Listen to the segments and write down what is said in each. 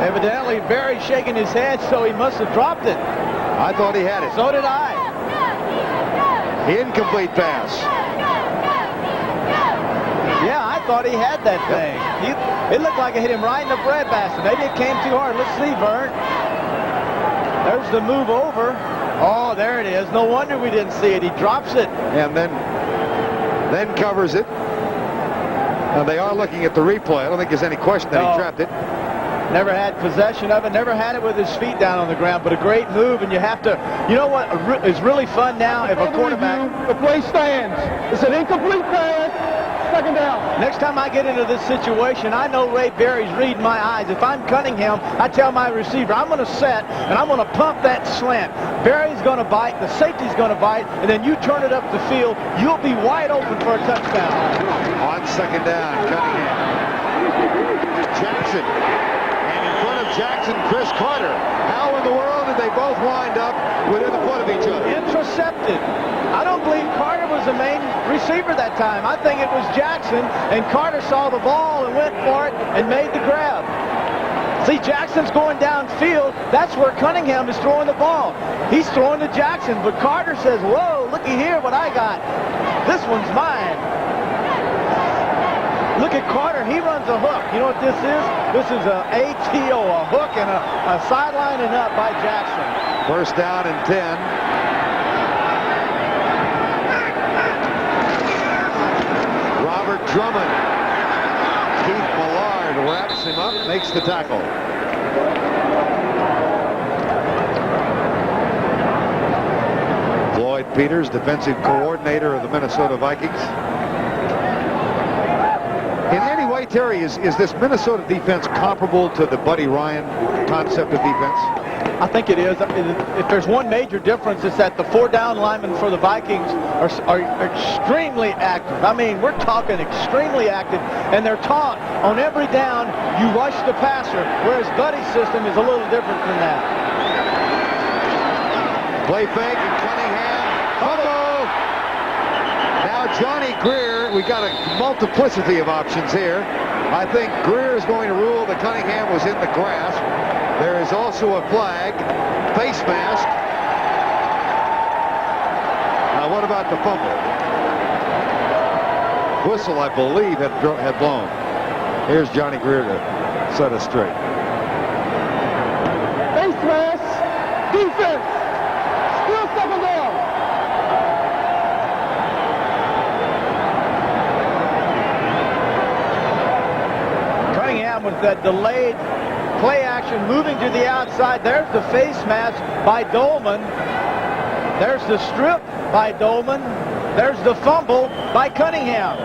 Evidently, Barry's shaking his head, so he must have dropped it. I thought he had it. So did I. Incomplete pass. Yeah, I thought he had that thing. It looked like it hit him right in the breadbasket. Maybe it came too hard. Let's see, Vern. There's the move over. Oh, there it is. No wonder we didn't see it. He drops it. And then covers it. They are looking at the replay. I don't think there's any question that he trapped it. Never had possession of it. Never had it with his feet down on the ground. But a great move, and you have to. You know what is really fun now? If a quarterback. The play stands. It's an incomplete pass. Second down. Next time I get into this situation, I know Ray Berry's reading my eyes. If I'm Cunningham, I tell my receiver, I'm going to set, and I'm going to pump that slant. Berry's going to bite, the safety's going to bite, and then you turn it up the field. You'll be wide open for a touchdown. On second down, Cunningham. Jackson. And in front of Jackson, Chris Carter. How in the world did they both wind up within a foot of each other? Intercepted. I don't believe Carter was the main receiver that time. I think it was Jackson, and Carter saw the ball and went for it and made the grab. See, Jackson's going downfield. That's where Cunningham is throwing the ball. He's throwing to Jackson, but Carter says, whoa, looky here what I got. This one's mine. Look at Carter. He runs a hook. You know what this is? This is a ATO, a hook and a sideline and up by Jackson. First down and 10. Robert Drummond. Keith Millard wraps him up, makes the tackle. Floyd Peters, defensive coordinator of the Minnesota Vikings. In any way, Terry, is this Minnesota defense comparable to the Buddy Ryan concept of defense? I think it is. If there's one major difference, it's that the four-down linemen for the Vikings are extremely active. I mean, we're talking extremely active, and they're taught on every down you rush the passer, whereas Buddy's system is a little different than that. Play fake and Cunningham. Fumble! Now Johnny Greer, we got a multiplicity of options here. I think Greer is going to rule that Cunningham was in the grasp. There is also a flag, face mask. Now what about the fumble? Whistle, I believe, had blown. Here's Johnny Greer to set us straight. Face mask. Defense. Still second down. Cunningham with that delayed play action moving to the outside. There's the face mask by Dolman. There's the strip by Dolman. There's the fumble by Cunningham.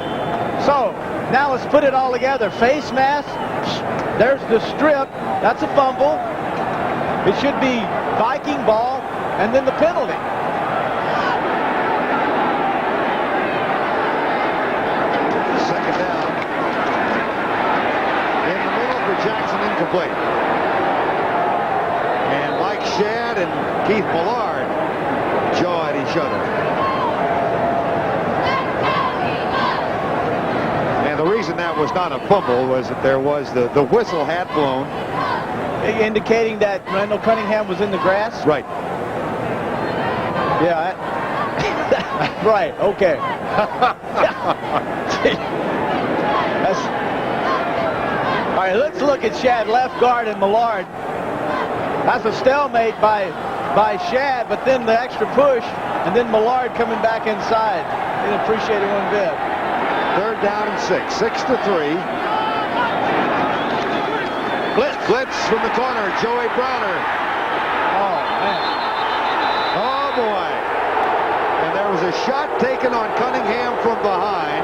So now let's put it all together. Face mask. There's the strip. That's a fumble. It should be Viking ball and then the penalty. Second down. In the middle for Jackson, incomplete. And Mike Shad and Keith Millard jaw at each other. And the reason that was not a fumble was that there was the whistle had blown. Indicating that Randall Cunningham was in the grass? Right. Yeah. Right. Okay. All right, let's look at Shad, left guard, and Millard. That's a stalemate by Shad, but then the extra push, and then Millard coming back inside. Didn't appreciate it one bit. Third down and 6. 6-3. Blitz from the corner, Joey Browner. Oh, man. Oh, boy. And there was a shot taken on Cunningham from behind.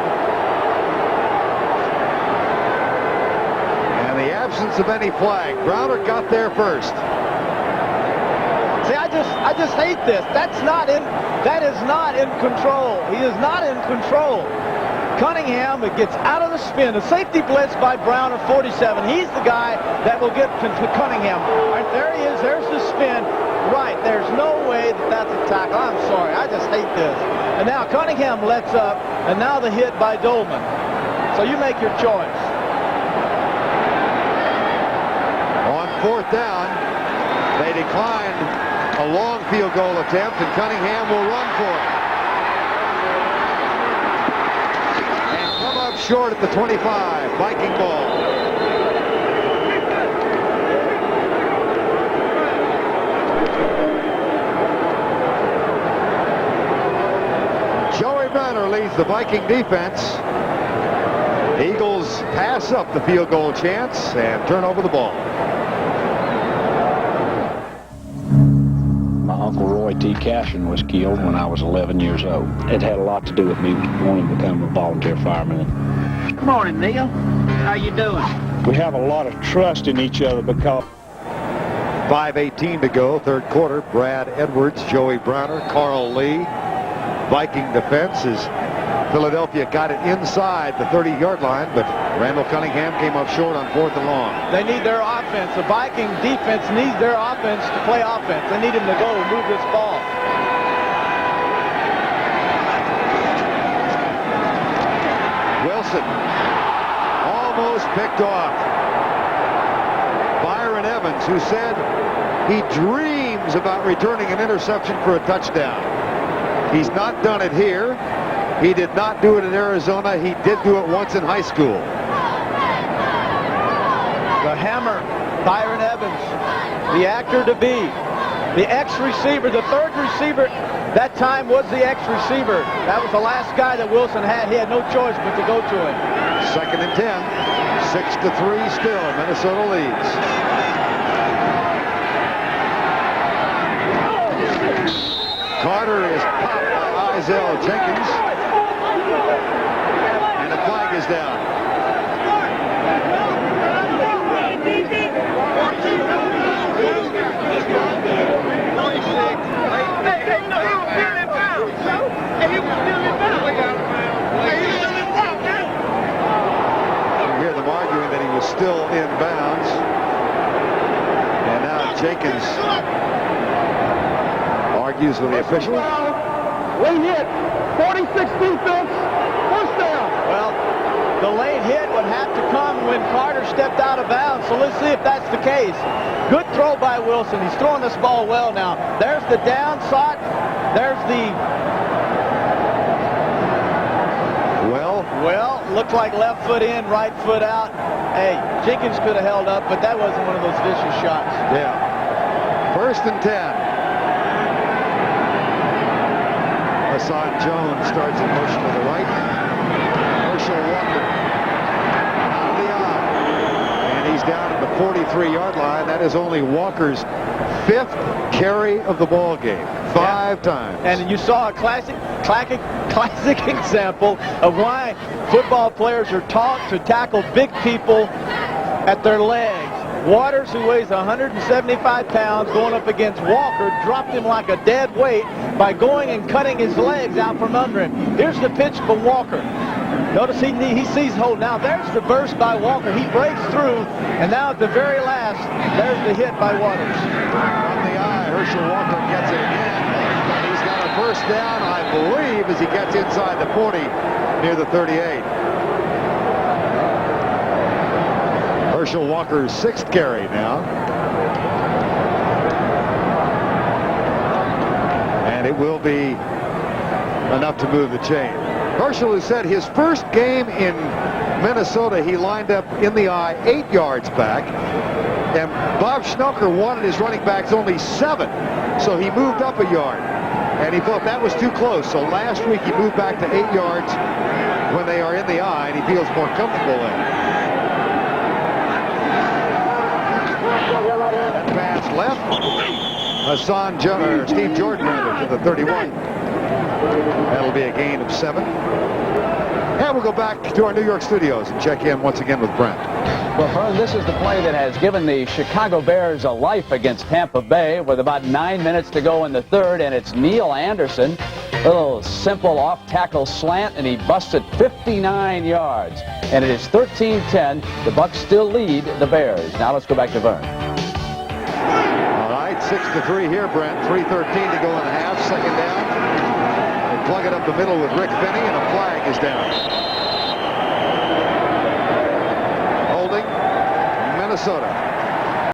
And the absence of any flag. Browner got there first. See, I just hate this. That is not in control. He is not in control. Cunningham, it gets out of the spin. The safety blitz by Brown at 47. He's the guy that will get to Cunningham. All right, there he is. There's the spin. Right, there's no way that's a tackle. I'm sorry. I just hate this. And now Cunningham lets up, and now the hit by Dolman. So you make your choice. On 4th down. They declined a long field goal attempt, and Cunningham will run for it. And come up short at the 25. Viking ball. Joey Browner leads the Viking defense. Eagles pass up the field goal chance and turn over the ball. My Uncle Roy T. Cashin was killed when I was 11 years old. It had a lot to do with me wanting to become a volunteer fireman. Good morning, Neil. How you doing? We have a lot of trust in each other because 5:18 to go, 3rd quarter. Brad Edwards, Joey Browner, Carl Lee. Viking defense is Philadelphia got it inside the 30-yard line, but Randall Cunningham came up short on 4th and long. They need their offense. The Viking defense needs their offense to play offense. They need him to go and move this ball. Wilson almost picked off. Byron Evans, who said he dreams about returning an interception for a touchdown. He's not done it here. He did not do it in Arizona. He did do it once in high school. The hammer, Byron Evans, the actor to be, the ex-receiver, the 3rd receiver. That time was the ex-receiver. That was the last guy that Wilson had. He had no choice but to go to him. 2nd and 10. 6-3 still. Minnesota leads. Carter is popped by Isaiah Jenkins. And the flag is down. You hear them arguing that he was still in bounds. And now Jenkins argues with the official. Late hit. 46 defense. 1st down. Well, the late hit would have to come when Carter stepped out of bounds. So let's see if that's the case. Good throw by Wilson. He's throwing this ball well now. There's the downside. There's the... Well, looked like left foot in, right foot out. Hey, Jenkins could have held up, but that wasn't one of those vicious shots. Yeah. 1st and 10. Hassan Jones starts in motion to the right. Herschel Walker out of the eye. And he's down at the 43-yard line. That is only Walker's 5th carry of the ball game. 5 times. And you saw a classic example of why football players are taught to tackle big people at their legs. Waters, who weighs 175 pounds, going up against Walker, dropped him like a dead weight by going and cutting his legs out from under him. Here's the pitch for Walker. Notice he sees hold. Now there's the burst by Walker. He breaks through, and now at the very last, there's the hit by Waters. From the eye, Herschel Walker gets it again. He's got a 1st down, I believe, as he gets inside the 40 near the 38. Herschel Walker's 6th carry now. And it will be enough to move the chain. Herschel has said his first game in Minnesota, he lined up in the eye 8 yards back. And Bob Schnelker wanted his running backs only 7. So he moved up a yard. And he thought that was too close. So last week he moved back to 8 yards when they are in the eye, and he feels more comfortable there. That pass left. Steve Jordan rather, to the 31. That'll be a gain of 7. And we'll go back to our New York studios and check in once again with Brent. Well, Fern, this is the play that has given the Chicago Bears a life against Tampa Bay with about 9 minutes to go in the 3rd, and it's Neil Anderson. A little simple off-tackle slant, and he busted 59 yards. And it is 13-10. The Bucs still lead the Bears. Now let's go back to Vern. All right, 6-3 here, Brent. 3:13 to go in the half. 2nd down. They plug it up the middle with Rick Finney, and a flag is down. Holding Minnesota.